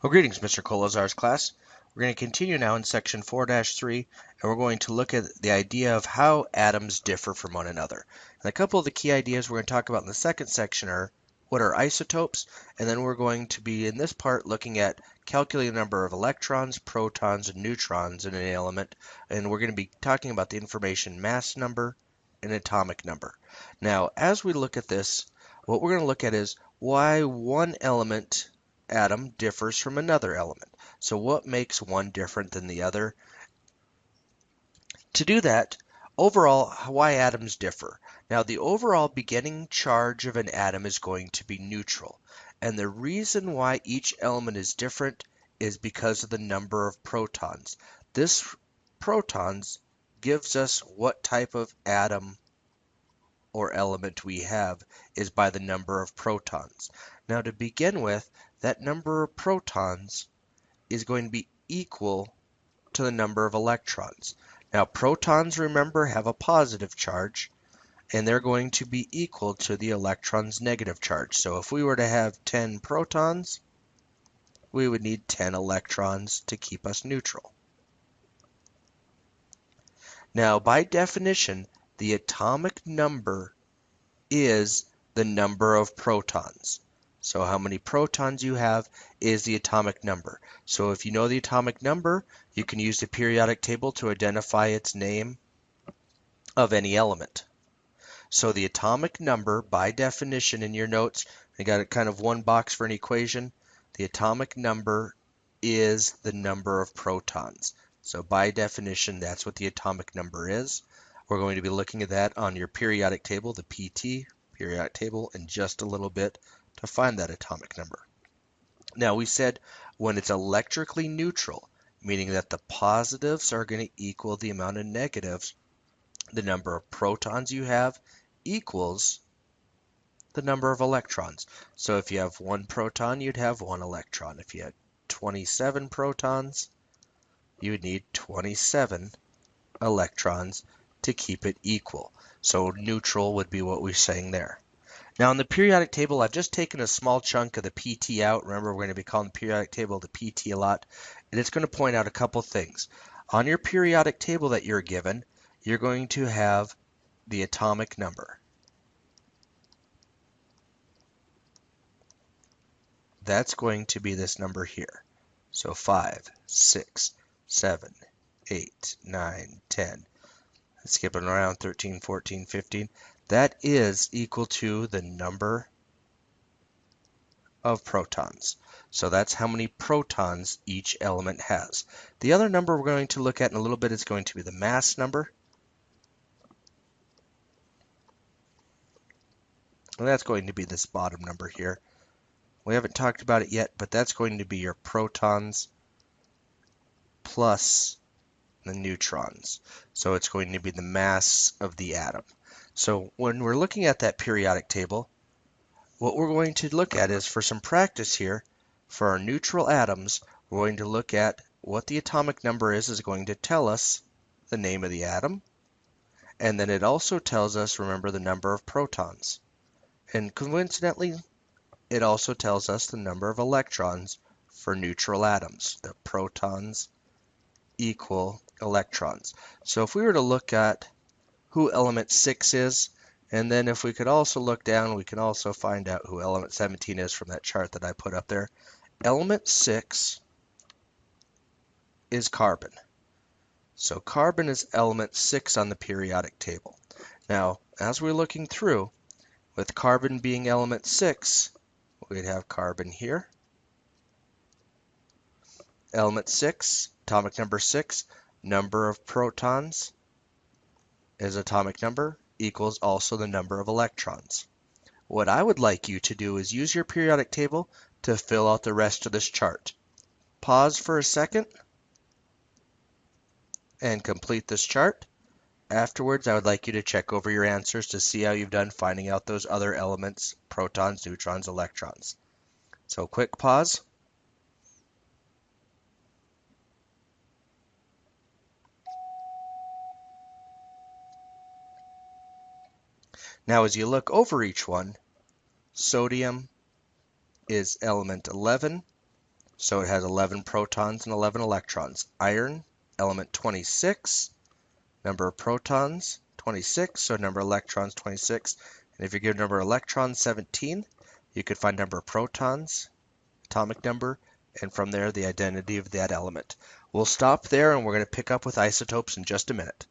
Well, greetings, Mr. Kolazar's class. We're going to continue now in section 4-3, and we're going to look at the idea of how atoms differ from one another. And a couple of the key ideas we're going to talk about in the second section are what are isotopes, and then we're going to be in this part looking at calculating the number of electrons, protons, and neutrons in an element, and we're going to be talking about the information mass number and atomic number. Now, as we look at this, what we're going to look at is why one atom differs from another element. So what makes one different than the other? To do that, overall, why atoms differ. Now, the overall beginning charge of an atom is going to be neutral. And the reason why each element is different is because of the number of protons. This protons gives us what type of atom or element we have is by the number of protons. Now, to begin with, that number of protons is going to be equal to the number of electrons. Now, protons, remember, have a positive charge, and they're going to be equal to the electron's negative charge. So if we were to have 10 protons, we would need 10 electrons to keep us neutral. Now, by definition, the atomic number is the number of protons. So how many protons you have is the atomic number. So if you know the atomic number, you can use the periodic table to identify its name of any element. So the atomic number, by definition in your notes, I got kind of one box for an equation. The atomic number is the number of protons. So by definition, that's what the atomic number is. We're going to be looking at that on your periodic table, the PT periodic table, in just a little bit to find that atomic number. Now, we said when it's electrically neutral, meaning that the positives are going to equal the amount of negatives, the number of protons you have equals the number of electrons. So if you have 1 proton, you'd have 1 electron. If you had 27 protons, you would need 27 electrons to keep it equal. So neutral would be what we're saying there. Now in the periodic table, I've just taken a small chunk of the PT out. Remember, we're going to be calling the periodic table the PT a lot. And it's going to point out a couple things. On your periodic table that you're given, you're going to have the atomic number. That's going to be this number here. So 5, 6, 7, 8, 9, 10. Skipping around 13, 14, 15. That is equal to the number of protons. So that's how many protons each element has. The other number we're going to look at in a little bit is going to be the mass number. And that's going to be this bottom number here. We haven't talked about it yet, but that's going to be your protons plus the neutrons. So it's going to be the mass of the atom. So when we're looking at that periodic table, what we're going to look at is, for some practice here, for our neutral atoms, we're going to look at what the atomic number is going to tell us the name of the atom. And then it also tells us, remember, the number of protons. And coincidentally, it also tells us the number of electrons for neutral atoms. The protons equal electrons. So if we were to look at who element 6 is, and then if we could also look down, we can also find out who element 17 is from that chart that I put up there. Element 6 is carbon. So carbon is element 6 on the periodic table. Now, as we're looking through, with carbon being element 6, we'd have carbon here. Element 6, atomic number 6, number of protons is atomic number, equals also the number of electrons. What I would like you to do is use your periodic table to fill out the rest of this chart. Pause for a second and complete this chart. Afterwards, I would like you to check over your answers to see how you've done finding out those other elements, protons, neutrons, electrons. So quick pause. Now as you look over each one, sodium is element 11, so it has 11 protons and 11 electrons. Iron, element 26, number of protons 26, so number of electrons 26. And if you give number of electrons 17, you could find number of protons, atomic number, and from there the identity of that element. We'll stop there and we're going to pick up with isotopes in just a minute.